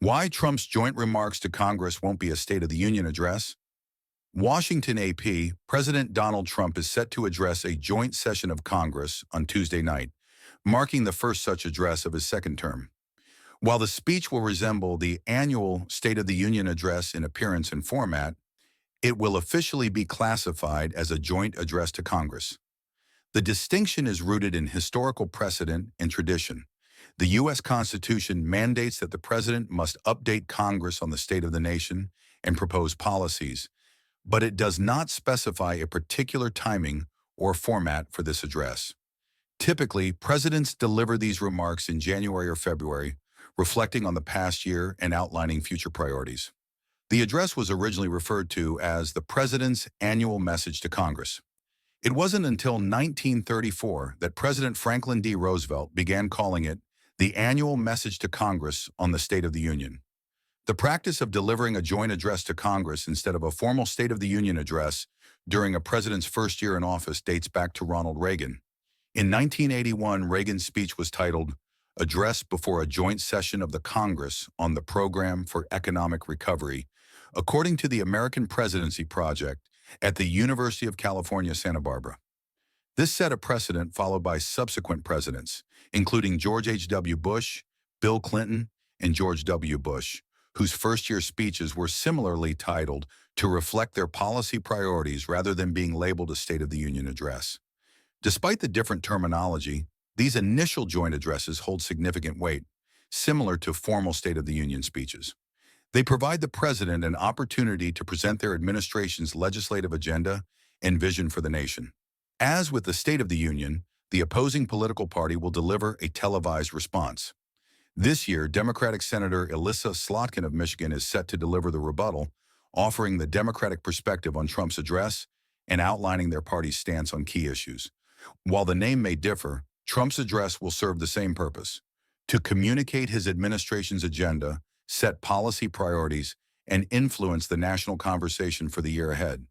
Why Trump's joint remarks to Congress won't be a State of the Union address? Washington AP, President Donald Trump is set to address a joint session of Congress on Tuesday night, marking the first such address of his second term. While the speech will resemble the annual State of the Union address in appearance and format, it will officially be classified as a joint address to Congress. The distinction is rooted in historical precedent and tradition. The U.S. Constitution mandates that the president must update Congress on the state of the nation and propose policies, but it does not specify a particular timing or format for this address. Typically, presidents deliver these remarks in January or February, reflecting on the past year and outlining future priorities. The address was originally referred to as the President's Annual Message to Congress. It wasn't until 1934 that President Franklin D. Roosevelt began calling it the Annual Message to Congress on the State of the Union. The practice of delivering a joint address to Congress instead of a formal State of the Union address during a president's first year in office dates back to Ronald Reagan. In 1981, Reagan's speech was titled Address Before a Joint Session of the Congress on the Program for Economic Recovery, according to the American Presidency Project at the University of California, Santa Barbara. This set a precedent followed by subsequent presidents, including George H.W. Bush, Bill Clinton, and George W. Bush, whose first-year speeches were similarly titled to reflect their policy priorities rather than being labeled a State of the Union address. Despite the different terminology, these initial joint addresses hold significant weight, similar to formal State of the Union speeches. They provide the president an opportunity to present their administration's legislative agenda and vision for the nation. As with the State of the Union, the opposing political party will deliver a televised response. This year, Democratic Senator Elissa Slotkin of Michigan is set to deliver the rebuttal, offering the Democratic perspective on Trump's address and outlining their party's stance on key issues. While the name may differ, Trump's address will serve the same purpose: to communicate his administration's agenda, set policy priorities, and influence the national conversation for the year ahead.